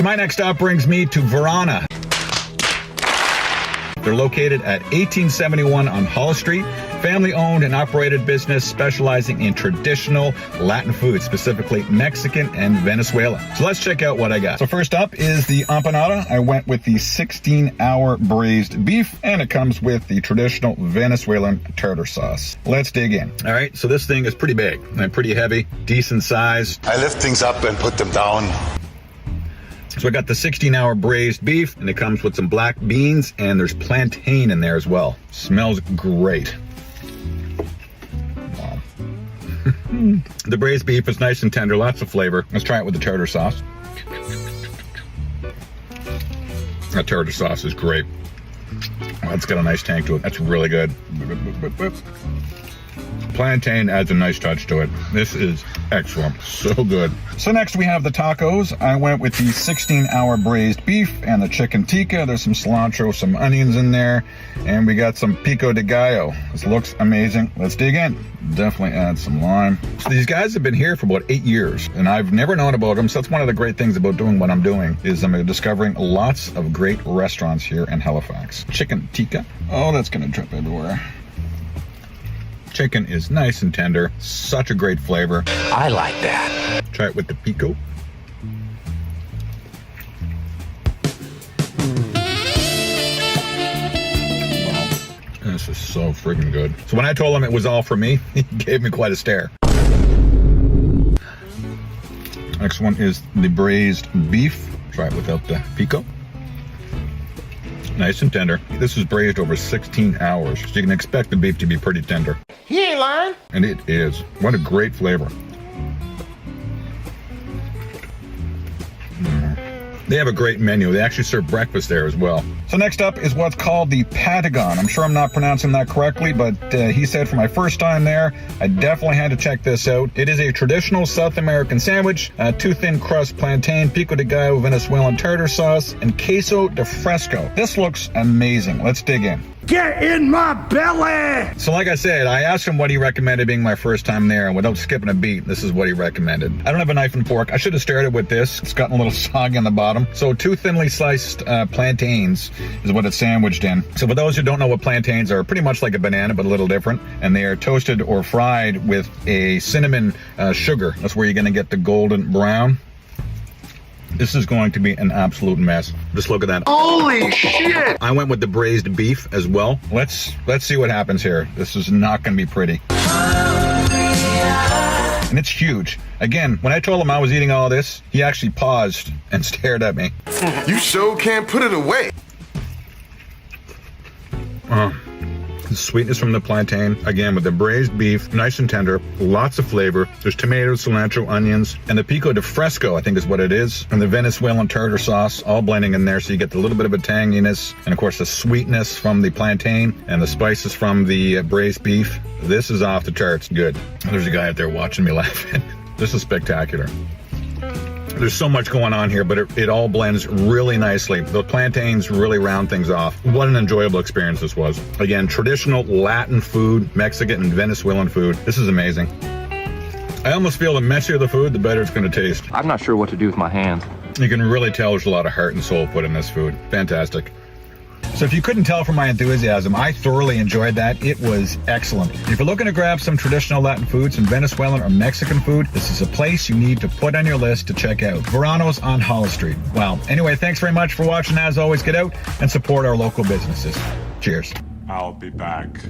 So my next stop brings me to Verano. They're located at 1871 on Hall Street. Family-owned and operated business specializing in traditional Latin food, specifically Mexican and Venezuelan. So let's check out what I got. So first up is the empanada. I went with the 16-hour braised beef, and it comes with the traditional Venezuelan tartar sauce. Let's dig in. All right, so this thing is pretty big and pretty heavy, decent size. I lift things up and put them down. So I got the 16-hour braised beef, and it comes with some black beans, and there's plantain in there as well. Smells great. Wow. The braised beef is nice and tender, lots of flavor. Let's try it with the tartar sauce. That tartar sauce is great. Well, it's got a nice tang to it. That's really good. Plantain adds a nice touch to it. This is excellent. So good. So next we have the tacos. I went with the 16-hour braised beef and the chicken tikka. There's some cilantro, some onions in there, and we got some pico de gallo. This looks amazing. Let's dig in. Definitely add some lime. So these guys have been here for about 8 years, and I've never known about them. So that's one of the great things about doing what I'm doing, is I'm discovering lots of great restaurants here in Halifax. Chicken tikka. Oh, that's gonna drip everywhere. Chicken is nice and tender. Such a great flavor. I like that. Try it with the pico. This is so freaking good. So when I told him it was all for me, he gave me quite a stare. Next one is the braised beef. Try it without the pico. Nice and tender. This is braised over 16 hours, so you can expect the beef to be pretty tender. He ain't lying. And it is. What a great flavor. They have a great menu. They actually serve breakfast there as well. So next up is what's called the Patagon. I'm sure I'm not pronouncing that correctly, but he said for my first time there, I definitely had to check this out. It is a traditional South American sandwich, too thin crust plantain, pico de gallo, Venezuelan tartar sauce, and queso de fresco. This looks amazing. Let's dig in. Get in my belly! So like I said, I asked him what he recommended being my first time there, and without skipping a beat, this is what he recommended. I don't have a knife and fork. I should have started with this. It's gotten a little soggy on the bottom. So 2 thinly sliced plantains is what it's sandwiched in. So for those who don't know what plantains are, pretty much like a banana, but a little different. And they are toasted or fried with a cinnamon sugar. That's where you're gonna get the golden brown. This is going to be an absolute mess. Just look at that. Holy shit! I went with the braised beef as well. Let's see what happens here. This is not going to be pretty. And it's huge. Again, when I told him I was eating all this, he actually paused and stared at me. You sure can't put it away. The sweetness from the plantain, again with the braised beef, nice and tender, lots of flavor. There's tomatoes, cilantro, onions, and the pico de fresco, I think is what it is, and the Venezuelan tartar sauce, all blending in there, so you get a little bit of a tanginess, and of course the sweetness from the plantain, and the spices from the braised beef. This is off the charts good. There's a guy out there watching me laughing. This is spectacular. There's so much going on here, but it all blends really nicely. The plantains really round things off. What an enjoyable experience this was. Again, traditional Latin food, Mexican and Venezuelan food. This is amazing. I almost feel the messier the food, the better it's going to taste. I'm not sure what to do with my hands. You can really tell there's a lot of heart and soul put in this food. Fantastic. So if you couldn't tell from my enthusiasm, I thoroughly enjoyed that. It was excellent. If you're looking to grab some traditional Latin food, some Venezuelan or Mexican food, this is a place you need to put on your list to check out. Verano's on Hall Street. Wow. Anyway, thanks very much for watching. As always, get out and support our local businesses. Cheers. I'll be back.